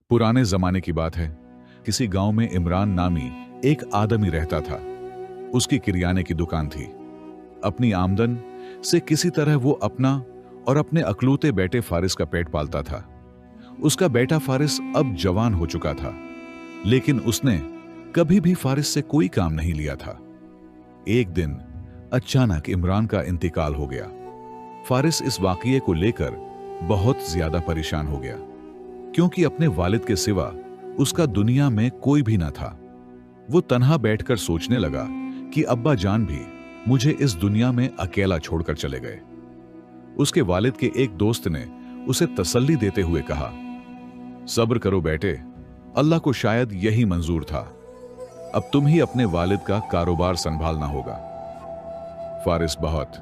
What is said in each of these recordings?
पुराने जमाने की बात है। किसी गांव में इमरान नामी एक आदमी रहता था। उसकी किरियाने की दुकान थी। अपनी आमदन से किसी तरह वो अपना और अपने अकलौते बेटे फारिस का पेट पालता था। उसका बेटा फारिस अब जवान हो चुका था, लेकिन उसने कभी भी फारिस से कोई काम नहीं लिया था। एक दिन अचानक इमरान का इंतकाल हो गया। फारिस इस वाकये को लेकर बहुत ज्यादा परेशान हो गया, क्योंकि अपने वालिद के सिवा उसका दुनिया में कोई भी न था। वो तन्हा बैठकर सोचने लगा कि अब्बा जान भी मुझे इस दुनिया में अकेला छोड़कर चले गए। उसके वालिद के एक दोस्त ने उसे तसल्ली देते हुए कहा, सब्र करो बेटे, अल्लाह को शायद यही मंजूर था। अब तुम ही अपने वालिद का कारोबार संभालना होगा। फारिस बहुत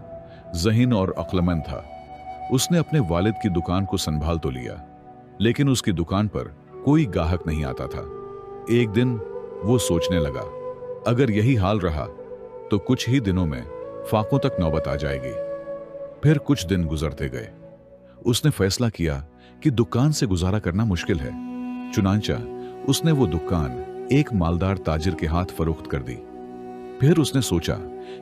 ज़हीन और अक्लमंद था। उसने अपने वालिद की दुकान को संभाल तो लिया, लेकिन उसकी दुकान पर कोई गाहक नहीं आता था। एक दिन वो सोचने लगा, अगर यही हाल रहा तो कुछ ही दिनों में फाकों तक नौबत आ जाएगी। फिर कुछ दिन गुजरते गए। उसने फैसला किया कि दुकान से गुजारा करना मुश्किल है। चुनांचा उसने वो दुकान एक मालदार ताजिर के हाथ फरोख्त कर दी। फिर उसने सोचा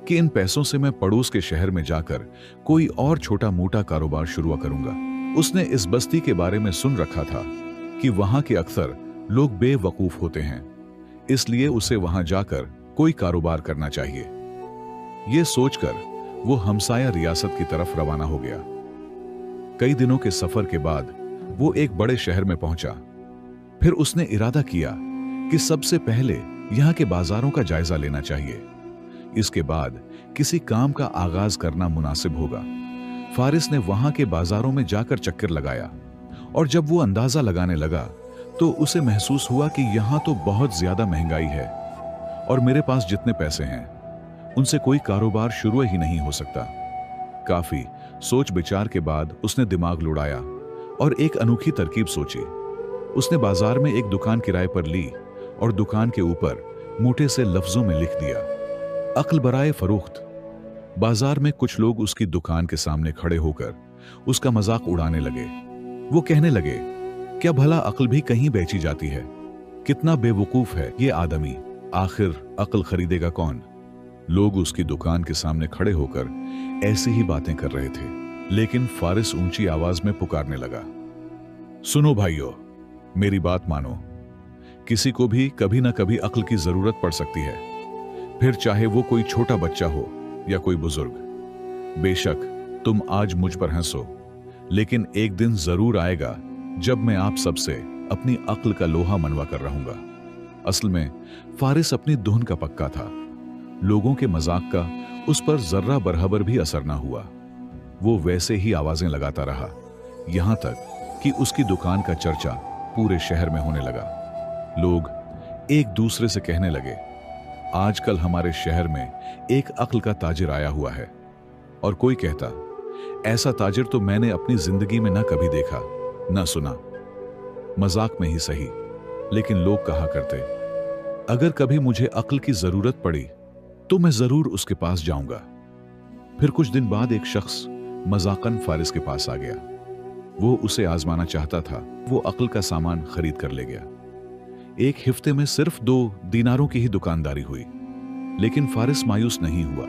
कि इन पैसों से मैं पड़ोस के शहर में जाकर कोई और छोटा मोटा कारोबार शुरू करूंगा। उसने इस बस्ती के बारे में सुन रखा था कि वहां के अक्सर लोग बेवकूफ होते हैं, इसलिए उसे वहां जाकर कोई कारोबार करना चाहिए। यह सोचकर वो हमसाया रियासत की तरफ रवाना हो गया। कई दिनों के सफर के बाद वो एक बड़े शहर में पहुंचा। फिर उसने इरादा किया कि सबसे पहले यहां के बाजारों का जायजा लेना चाहिए। इसके बाद किसी काम का आगाज करना मुनासिब होगा। फारिस ने वहां के बाजारों में जाकर चक्कर लगाया, और जब वो अंदाजा लगाने लगा तो उसे महसूस हुआ कि यहां तो बहुत ज्यादा महंगाई है, और मेरे पास जितने पैसे हैं उनसे कोई कारोबार शुरू ही नहीं हो सकता। काफी सोच विचार के बाद उसने दिमाग लुढ़ाया और एक अनोखी तरकीब सोची। उसने बाजार में एक दुकान किराए पर ली और दुकान के ऊपर मोटे से लफ्जों में लिख दिया, अक्ल बराए फरोख्त। बाजार में कुछ लोग उसकी दुकान के सामने खड़े होकर उसका मजाक उड़ाने लगे। वो कहने लगे, क्या भला अक्ल भी कहीं बेची जाती है? कितना बेवकूफ है ये आदमी, आखिर अक्ल खरीदेगा कौन? लोग उसकी दुकान के सामने खड़े होकर ऐसी ही बातें कर रहे थे, लेकिन फारिस ऊंची आवाज में पुकारने लगा, सुनो भाइयों, मेरी बात मानो। किसी को भी कभी ना कभी अक्ल की जरूरत पड़ सकती है, फिर चाहे वो कोई छोटा बच्चा हो या कोई बुजुर्ग। बेशक तुम आज मुझ पर हंसो, लेकिन एक दिन जरूर आएगा जब मैं आप सबसे अपनी अक्ल का लोहा मनवा कर रहूंगा। असल में फारिस अपनी धुन का पक्का था। लोगों के मजाक का उस पर जर्रा बरहबर भी असर ना हुआ। वो वैसे ही आवाजें लगाता रहा, यहां तक कि उसकी दुकान का चर्चा पूरे शहर में होने लगा। लोग एक दूसरे से कहने लगे, आजकल हमारे शहर में एक अक्ल का ताजिर आया हुआ है। और कोई कहता, ऐसा ताजिर तो मैंने अपनी जिंदगी में ना कभी देखा ना सुना। मजाक में ही सही, लेकिन लोग कहा करते, अगर कभी मुझे अक्ल की जरूरत पड़ी तो मैं जरूर उसके पास जाऊंगा। फिर कुछ दिन बाद एक शख्स मजाकन फारिस के पास आ गया। वो उसे आजमाना चाहता था। वो अक्ल का सामान खरीद कर ले गया। एक हफ्ते में सिर्फ 2 दीनारों की ही दुकानदारी हुई, लेकिन फारिस मायूस नहीं हुआ।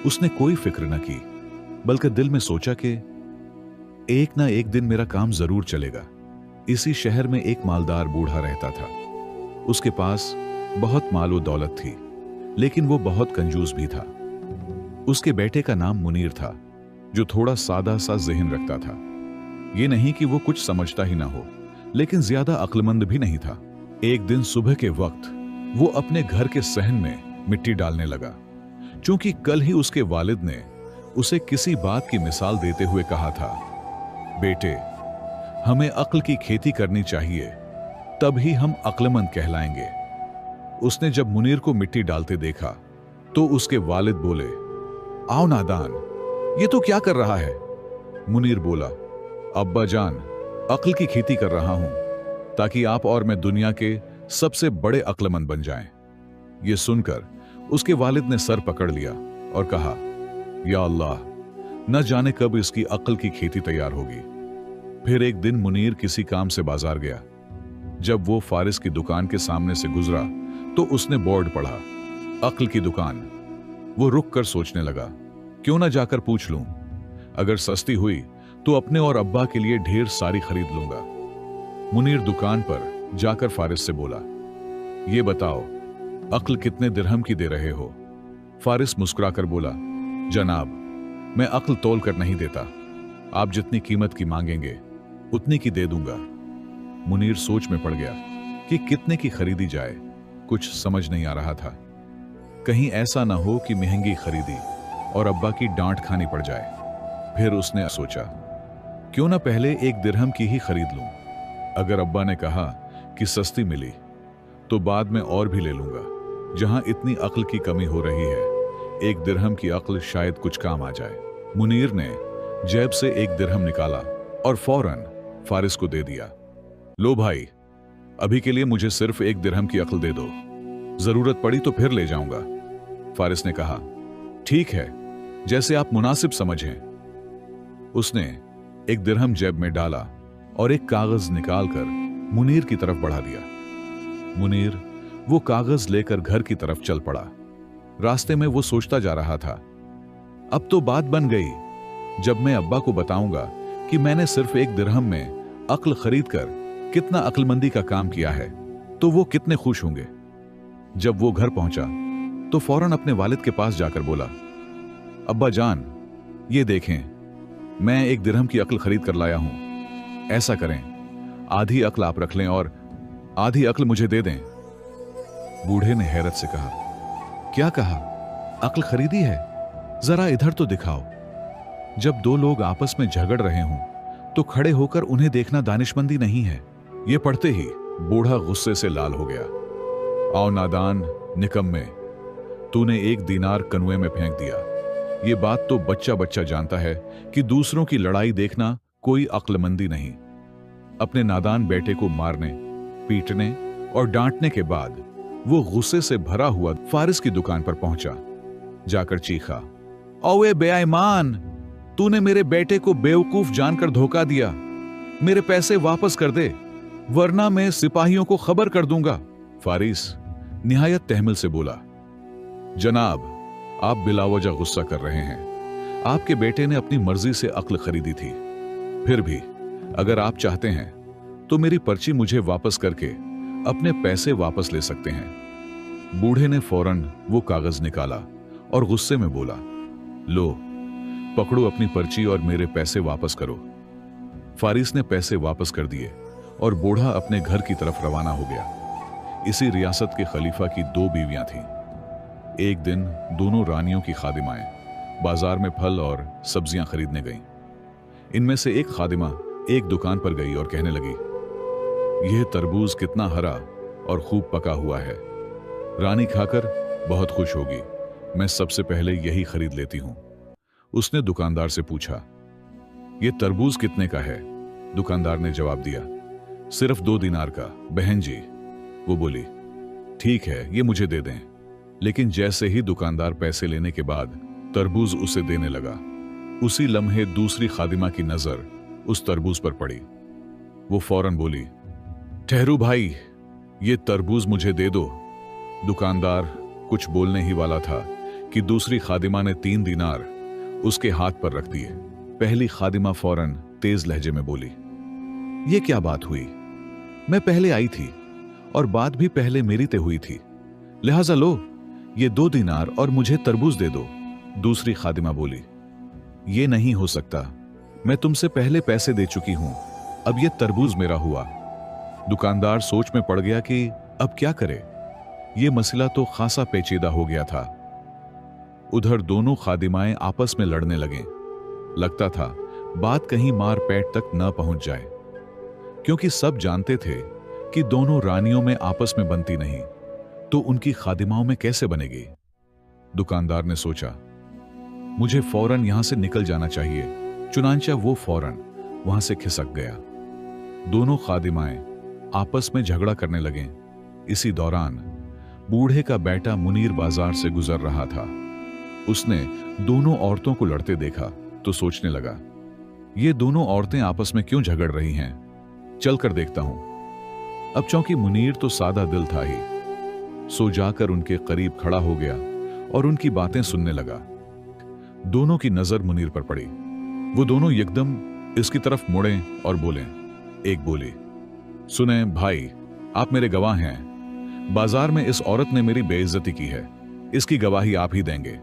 उसने कोई फिक्र न की, बल्कि दिल में सोचा कि एक ना एक दिन मेरा काम जरूर चलेगा। इसी शहर में एक मालदार बूढ़ा रहता था। उसके पास बहुत माल और दौलत थी, लेकिन वो बहुत कंजूस भी था। उसके बेटे का नाम मुनीर था, जो थोड़ा सादा सा ज़हन रखता था। ये नहीं कि वो कुछ समझता ही ना हो, लेकिन ज्यादा अक्लमंद भी नहीं था। एक दिन सुबह के वक्त वो अपने घर के सहन में मिट्टी डालने लगा, क्योंकि कल ही उसके वालिद ने उसे किसी बात की मिसाल देते हुए कहा था, बेटे, हमें अक्ल की खेती करनी चाहिए, तभी हम अक्लमंद कहलाएंगे। उसने जब मुनीर को मिट्टी डालते देखा तो उसके वालिद बोले, आओ नादान, ये तो क्या कर रहा है? मुनीर बोला, अब्बा जान, अक्ल की खेती कर रहा हूं, ताकि आप और मैं दुनिया के सबसे बड़े अक्लमंद बन जाएं। यह सुनकर उसके वालिद ने सर पकड़ लिया और कहा, या अल्लाह, न जाने कब इसकी अक्ल की खेती तैयार होगी। फिर एक दिन मुनीर किसी काम से बाजार गया। जब वो फारिस की दुकान के सामने से गुजरा तो उसने बोर्ड पढ़ा, अक्ल की दुकान। वो रुक कर सोचने लगा, क्यों ना जाकर पूछ लूं। अगर सस्ती हुई तो अपने और अब्बा के लिए ढेर सारी खरीद लूंगा। मुनीर दुकान पर जाकर फारिस से बोला, ये बताओ अक्ल कितने दिरहम की दे रहे हो? फारिस मुस्कुराकर बोला, जनाब, मैं अक्ल तोल कर नहीं देता। आप जितनी कीमत की मांगेंगे उतनी की दे दूंगा। मुनीर सोच में पड़ गया कि कितने की खरीदी जाए। कुछ समझ नहीं आ रहा था। कहीं ऐसा ना हो कि महंगी खरीदी और अब्बा की डांट खानी पड़ जाए। फिर उसने सोचा, क्यों ना पहले 1 दिरहम की ही खरीद लूं। अगर अब्बा ने कहा कि सस्ती मिली तो बाद में और भी ले लूंगा। जहां इतनी अक्ल की कमी हो रही है, 1 दिरहम की अक्ल शायद कुछ काम आ जाए। मुनीर ने जेब से 1 दिरहम निकाला और फौरन फारिस को दे दिया। लो भाई, अभी के लिए मुझे सिर्फ 1 दिरहम की अक्ल दे दो, जरूरत पड़ी तो फिर ले जाऊंगा। फारिस ने कहा, ठीक है, जैसे आप मुनासिब समझें। उसने 1 दिरहम जेब में डाला और एक कागज निकालकर मुनीर की तरफ बढ़ा दिया। मुनीर वो कागज लेकर घर की तरफ चल पड़ा। रास्ते में वो सोचता जा रहा था, अब तो बात बन गई। जब मैं अब्बा को बताऊंगा कि मैंने सिर्फ 1 दिरहम में अक्ल खरीद कर कितना अक्लमंदी का काम किया है, तो वो कितने खुश होंगे। जब वो घर पहुंचा तो फौरन अपने वालिद के पास जाकर बोला, अब्बा जान, ये देखें, मैं 1 दिरहम की अक्ल खरीद कर लाया हूं। ऐसा करें, आधी अक्ल आप रख लें और आधी अक्ल मुझे दे दें। बूढ़े ने हैरत से कहा, क्या कहा? अक्ल खरीदी है? जरा इधर तो दिखाओ। जब 2 लोग आपस में झगड़ रहे हों तो खड़े होकर उन्हें देखना दानिशमंदी नहीं है। ये पढ़ते ही बूढ़ा गुस्से से लाल हो गया। आओ नादान, निकम्मे, तूने 1 दीनार कनुए में फेंक दिया। ये बात तो बच्चा बच्चा जानता है कि दूसरों की लड़ाई देखना कोई अक्लमंदी नहीं। अपने नादान बेटे को मारने, पीटने और डांटने के बाद वो गुस्से से भरा हुआ फारिस की दुकान पर पहुंचा। जाकर चीखा, ओए बेईमान, तूने मेरे बेटे को बेवकूफ जानकर धोखा दिया। मेरे पैसे वापस कर दे, वरना मैं सिपाहियों को खबर कर दूंगा। फारिस निहायत तहमिल से बोला, जनाब, आप बिलावजह गुस्सा कर रहे हैं। आपके बेटे ने अपनी मर्जी से अक्ल खरीदी थी। फिर भी अगर आप चाहते हैं तो मेरी पर्ची मुझे वापस करके अपने पैसे वापस ले सकते हैं। बूढ़े ने फौरन वो कागज निकाला और गुस्से में बोला, लो, पकड़ो अपनी पर्ची और मेरे पैसे वापस करो। फारिस ने पैसे वापस कर दिए और बूढ़ा अपने घर की तरफ रवाना हो गया। इसी रियासत के खलीफा की 2 बीवियां थीं। एक दिन दोनों रानियों की खादिमाएं बाजार में फल और सब्जियां खरीदने गईं। इनमें से एक खादिमा एक दुकान पर गई और कहने लगी, यह तरबूज कितना हरा और खूब पका हुआ है। रानी खाकर बहुत खुश होगी। मैं सबसे पहले यही खरीद लेती हूं। उसने दुकानदार से पूछा, यह तरबूज कितने का है? दुकानदार ने जवाब दिया, सिर्फ 2 दिनार का बहन जी। वो बोली, ठीक है, ये मुझे दे दें। लेकिन जैसे ही दुकानदार पैसे लेने के बाद तरबूज उसे देने लगा, उसी लम्हे दूसरी खादिमा की नजर उस तरबूज पर पड़ी। वो फौरन बोली, ठहरू भाई, ये तरबूज मुझे दे दो। दुकानदार कुछ बोलने ही वाला था कि दूसरी खादिमा ने 3 दिनार उसके हाथ पर रख दिए। पहली खादिमा फौरन तेज लहजे में बोली, ये क्या बात हुई? मैं पहले आई थी और बात भी पहले मेरी ते हुई थी, लिहाजा लो, ये 2 दिनार और मुझे तरबूज दे दो। दूसरी खादिमा बोली, ये नहीं हो सकता, मैं तुमसे पहले पैसे दे चुकी हूं, अब ये तरबूज मेरा हुआ। दुकानदार सोच में पड़ गया कि अब क्या करे। ये मसला तो खासा पेचीदा हो गया था। उधर दोनों खादिमाएं आपस में लड़ने लगे। लगता था बात कहीं मार पैट तक न पहुंच जाए, क्योंकि सब जानते थे कि दोनों रानियों में आपस में बनती नहीं तो उनकी खादिमाओं में कैसे बनेगी। दुकानदार ने सोचा, मुझे फौरन यहां से निकल जाना चाहिए। चुनांचा वो फौरन वहां से खिसक गया। दोनों खादिमाएं आपस में झगड़ा करने लगे। इसी दौरान बूढ़े का बेटा मुनीर बाजार से गुजर रहा था। उसने दोनों औरतों को लड़ते देखा तो सोचने लगा, ये दोनों औरतें आपस में क्यों झगड़ रही हैं? चलकर देखता हूं। अब चौंकि मुनीर तो सादा दिल था ही, सो जाकर उनके करीब खड़ा हो गया और उनकी बातें सुनने लगा। दोनों की नजर मुनीर पर पड़ी। वो दोनों एकदम इसकी तरफ मुड़े और बोले। एक बोली, सुने भाई, आप मेरे गवाह हैं। बाजार में इस औरत ने मेरी बेइज्जती की है, इसकी गवाही आप ही देंगे।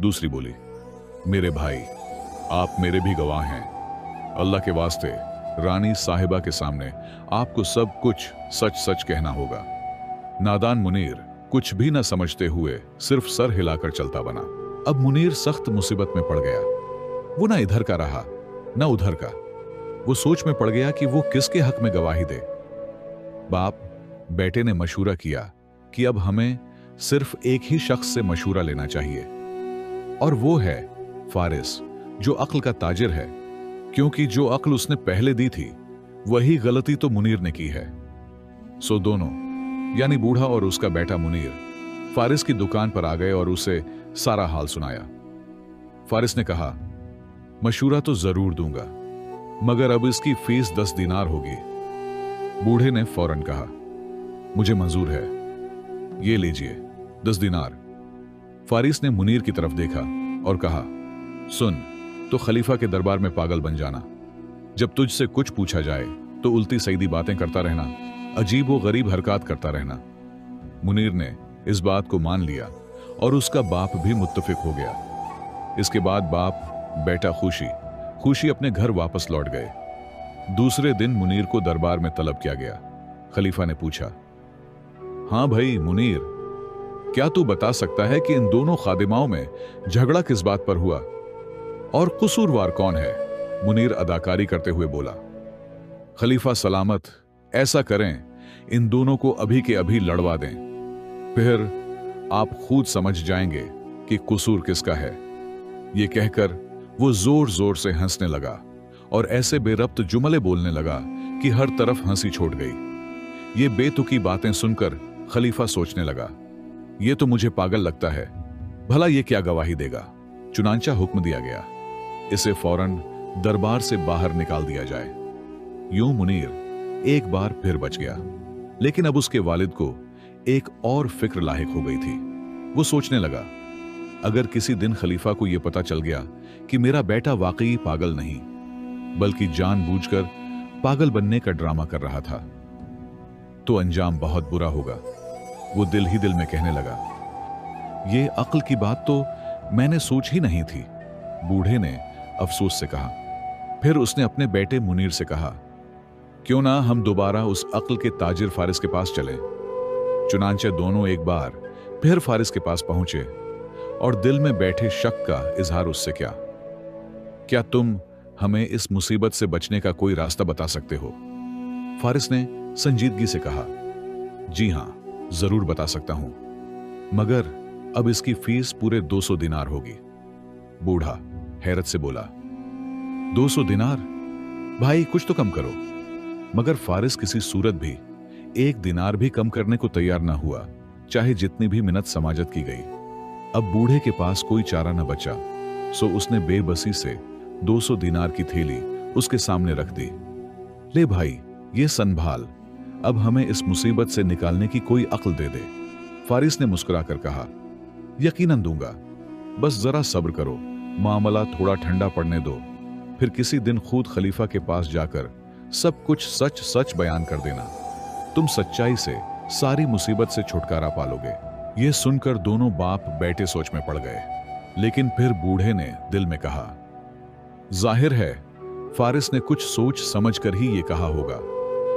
दूसरी बोली, मेरे भाई, आप मेरे भी गवाह हैं। अल्लाह के वास्ते रानी साहिबा के सामने आपको सब कुछ सच सच कहना होगा। नादान मुनीर कुछ भी न समझते हुए सिर्फ सर हिलाकर चलता बना। अब मुनीर सख्त मुसीबत में पड़ गया। वो ना इधर का रहा न उधर का। वो सोच में पड़ गया कि वो किसके हक में गवाही दे। बाप बेटे ने मशूरा किया कि अब हमें सिर्फ एक ही शख्स से मशूरा लेना चाहिए, और वो है फारिस, जो अक्ल का ताजिर है, क्योंकि जो अक्ल उसने पहले दी थी वही गलती तो मुनीर ने की है। सो दोनों, यानी बूढ़ा और उसका बेटा मुनीर, फारिस की दुकान पर आ गए और उसे सारा हाल सुनाया। फारिस ने कहा, मशूरा तो जरूर दूंगा, मगर अब इसकी फीस 10 दीनार होगी। बूढ़े ने फौरन कहा, मुझे मंजूर है, ये लीजिए 10 दीनार। फारिस ने मुनीर की तरफ देखा और कहा, सुन, तो खलीफा के दरबार में पागल बन जाना। जब तुझसे कुछ पूछा जाए तो उल्टी सीधी बातें करता रहना, अजीब व गरीब हरकत करता रहना। मुनीर ने इस बात को मान लिया और उसका बाप भी मुत्तफिक हो गया। इसके बाद बाप बेटा खुशी खुशी अपने घर वापस लौट गए। दूसरे दिन मुनीर को दरबार में तलब किया गया। खलीफा ने पूछा, हां भाई मुनीर, क्या तू बता सकता है कि इन दोनों खादिमाओं में झगड़ा किस बात पर हुआ और कसूरवार कौन है? मुनीर अदाकारी करते हुए बोला, खलीफा सलामत, ऐसा करें, इन दोनों को अभी के अभी लड़वा दें, फिर आप खुद समझ जाएंगे कि कसूर किसका है। यह कहकर वो जोर जोर से हंसने लगा और ऐसे बेरब्त जुमले बोलने लगा कि हर तरफ हंसी छोड़ गई। ये बेतुकी बातें सुनकर खलीफा सोचने लगा, ये तो मुझे पागल लगता है, भला ये क्या गवाही देगा। चुनांचा हुक्म दिया गया, इसे फौरन दरबार से बाहर निकाल दिया जाए। यूं मुनीर एक बार फिर बच गया, लेकिन अब उसके वालिद को एक और फिक्र लाहिक हो गई थी। वो सोचने लगा, अगर किसी दिन खलीफा को यह पता चल गया कि मेरा बेटा वाकई पागल नहीं बल्कि जानबूझकर पागल बनने का ड्रामा कर रहा था, तो अंजाम बहुत बुरा होगा। वो दिल ही दिल में कहने लगा, ये अक्ल की बात तो मैंने सोच ही नहीं थी। बूढ़े ने अफसोस से कहा। फिर उसने अपने बेटे मुनीर से कहा, क्यों ना हम दोबारा उस अक्ल के ताजिर फारिस के पास चलें। चुनांचे दोनों एक बार फिर फारिस के पास पहुंचे और दिल में बैठे शक का इजहार उससे किया, क्या तुम हमें इस मुसीबत से बचने का कोई रास्ता बता सकते हो? फारिस ने संजीदगी से कहा, जी हां, जरूर बता सकता हूं, मगर अब इसकी फीस पूरे 200 दिनार होगी। बूढ़ा हैरत से बोला, 200 दिनार? भाई कुछ तो कम करो। मगर फारिस किसी सूरत भी 1 दिनार भी कम करने को तैयार ना हुआ, चाहे जितनी भी मिन्नत समाजत की गई। अब बूढ़े के पास कोई चारा न बचा, सो उसने बेबसी से 200 दिनार की थैली उसके सामने रख दी। ले भाई, ये संभाल, अब हमें इस मुसीबत से निकालने की कोई अक्ल दे दे। फारिस ने मुस्कुराकर कहा, यकीनन दूंगा, बस जरा सब्र करो, मामला थोड़ा ठंडा पड़ने दो, फिर किसी दिन खुद खलीफा के पास जाकर सब कुछ सच सच बयान कर देना। तुम सच्चाई से सारी मुसीबत से छुटकारा पालोगे। यह सुनकर दोनों बाप बेटे सोच में पड़ गए, लेकिन फिर बूढ़े ने दिल में कहा, जाहिर है फारिस ने कुछ सोच समझ कर ही ये कहा होगा।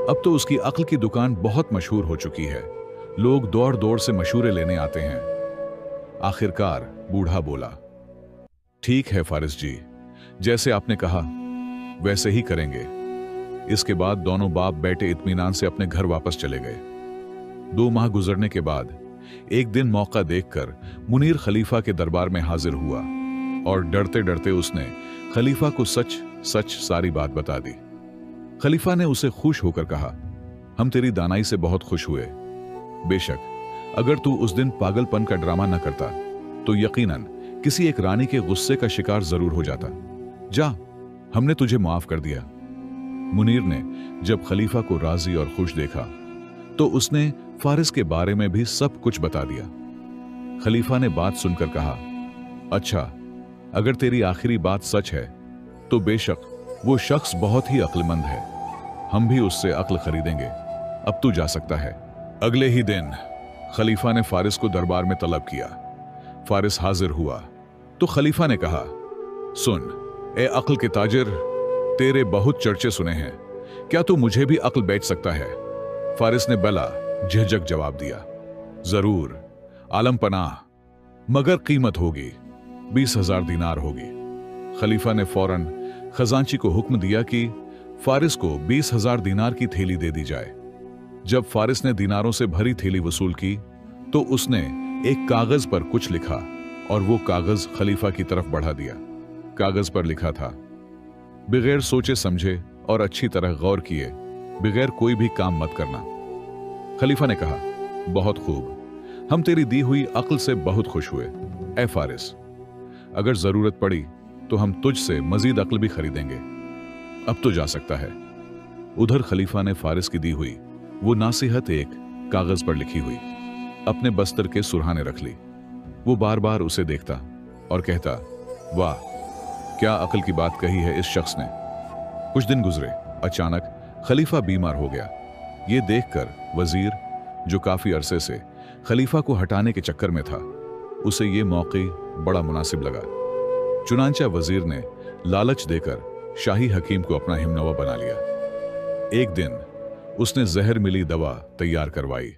अब तो उसकी अक्ल की दुकान बहुत मशहूर हो चुकी है, लोग दौड़ दौड़ से मशूरे लेने आते हैं। आखिरकार बूढ़ा बोला, ठीक है फारिस जी, जैसे आपने कहा वैसे ही करेंगे। इसके बाद दोनों बाप बेटे इत्मीनान से अपने घर वापस चले गए। 2 माह गुजरने के बाद एक दिन मौका देखकर मुनीर खलीफा के दरबार में हाजिर हुआ और डरते डरते उसने खलीफा को सच सच सारी बात बता दी। खलीफा ने उसे खुश होकर कहा, हम तेरी दानाई से बहुत खुश हुए। बेशक अगर तू उस दिन पागलपन का ड्रामा न करता तो यकीनन किसी एक रानी के गुस्से का शिकार जरूर हो जाता। जा, हमने तुझे माफ कर दिया। मुनीर ने जब खलीफा को राजी और खुश देखा तो उसने फारिस के बारे में भी सब कुछ बता दिया। खलीफा ने बात सुनकर कहा, अच्छा, अगर तेरी आखिरी बात सच है तो बेशक वो शख्स बहुत ही अक्लमंद है, हम भी उससे अक्ल खरीदेंगे, अब तू जा सकता है। अगले ही दिन खलीफा ने फारिस को दरबार में तलब किया। फारिस हाजिर हुआ तो खलीफा ने कहा, सुन ए अक्ल के ताजिर, तेरे बहुत चर्चे सुने हैं, क्या तू मुझे भी अक्ल बेच सकता है? फारिस ने बला झिझक जवाब दिया, जरूर आलम पनाह, मगर कीमत होगी 20,000 दीनार होगी। खलीफा ने फौरन खजांची को हुक्म दिया कि फारिस को 20,000 दीनार की थैली दे दी जाए। जब फारिस ने दीनारों से भरी थैली वसूल की तो उसने एक कागज पर कुछ लिखा और वो कागज खलीफा की तरफ बढ़ा दिया। कागज पर लिखा था, बगैर सोचे समझे और अच्छी तरह गौर किए बगैर कोई भी काम मत करना। खलीफा ने कहा, बहुत खूब, हम तेरी दी हुई अक्ल से बहुत खुश हुए। ए फारिस, अगर जरूरत पड़ी तो हम तुझसे मजीद अक्ल भी खरीदेंगे, अब तो जा सकता है। उधर खलीफा ने फारिस की दी हुई वो नासिहत एक कागज पर लिखी हुई अपने बस्तर के सुरहाने रख ली। वो बार बार उसे देखता और कहता, वाह, क्या अक्ल की बात कही है इस शख्स ने। कुछ दिन गुजरे, अचानक खलीफा बीमार हो गया। ये देखकर वजीर, जो काफी अरसे से खलीफा को हटाने के चक्कर में था, उसे ये मौके बड़ा मुनासिब लगा। चुनांचा वजीर ने लालच देकर शाही हकीम को अपना हिमनवा बना लिया। एक दिन उसने जहर मिली दवा तैयार करवाई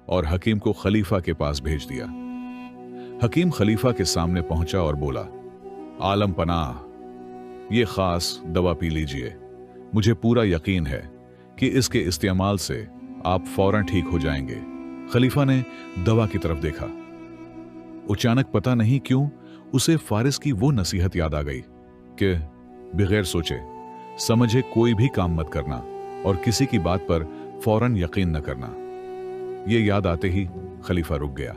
और हकीम को खलीफा के पास भेज दिया। हकीम खलीफा के सामने पहुंचा और बोला, आलम पनाह, ये खास दवा पी लीजिए, मुझे पूरा यकीन है कि इसके इस्तेमाल से आप फौरन ठीक हो जाएंगे। खलीफा ने दवा की तरफ देखा। अचानक पता नहीं क्यों उसे फारिस की वो नसीहत याद आ गई कि बगैर सोचे समझे कोई भी काम मत करना और किसी की बात पर फौरन यकीन न करना। ये याद आते ही खलीफा रुक गया।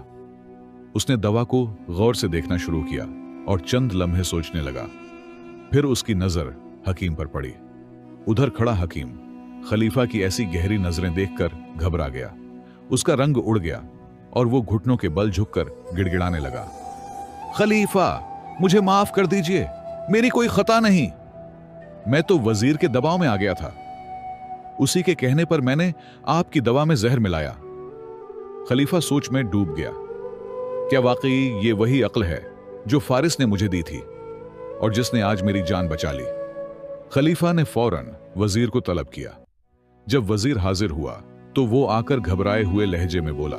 उसने दवा को गौर से देखना शुरू किया और चंद लम्हे सोचने लगा। फिर उसकी नजर हकीम पर पड़ी। उधर खड़ा हकीम खलीफा की ऐसी गहरी नजरें देखकर घबरा गया। उसका रंग उड़ गया और वो घुटनों के बल झुककर गिड़गिड़ाने लगा, खलीफा, मुझे माफ कर दीजिए, मेरी कोई खता नहीं, मैं तो वजीर के दबाव में आ गया था, उसी के कहने पर मैंने आपकी दवा में जहर मिलाया। खलीफा सोच में डूब गया। क्या वाकई ये वही अक्ल है जो फारिस ने मुझे दी थी और जिसने आज मेरी जान बचा ली? खलीफा ने फौरन वजीर को तलब किया। जब वजीर हाजिर हुआ तो वो आकर घबराए हुए लहजे में बोला,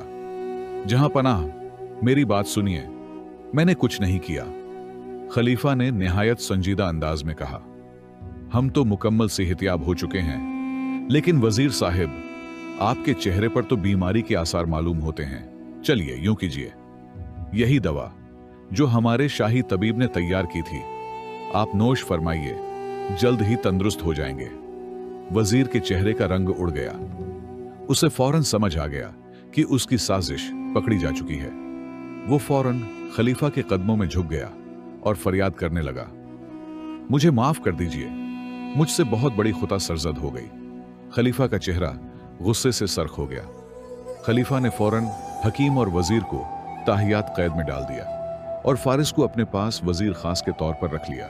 जहां पनाह, मेरी बात सुनिए, मैंने कुछ नहीं किया। खलीफा ने निहायत संजीदा अंदाज में कहा, हम तो मुकम्मल सेहतियाब हो चुके हैं, लेकिन वजीर साहिब, आपके चेहरे पर तो बीमारी के आसार मालूम होते हैं। चलिए यूं कीजिए, यही दवा जो हमारे शाही तबीब ने तैयार की थी, आप नोश फरमाइए, जल्द ही तंदुरुस्त हो जाएंगे। वजीर के चेहरे का रंग उड़ गया। उसे फौरन समझ आ गया कि उसकी साजिश पकड़ी जा चुकी है। वो फौरन खलीफा के कदमों में झुक गया और फरियाद करने लगा, मुझे माफ कर दीजिए, मुझसे बहुत बड़ी खुता सरजद हो गई। खलीफा का चेहरा गुस्से से सरख हो गया। खलीफा ने फौरन हकीम और वजीर को ताहियात कैद में डाल दिया और फारिस को अपने पास वजीर खास के तौर पर रख लिया।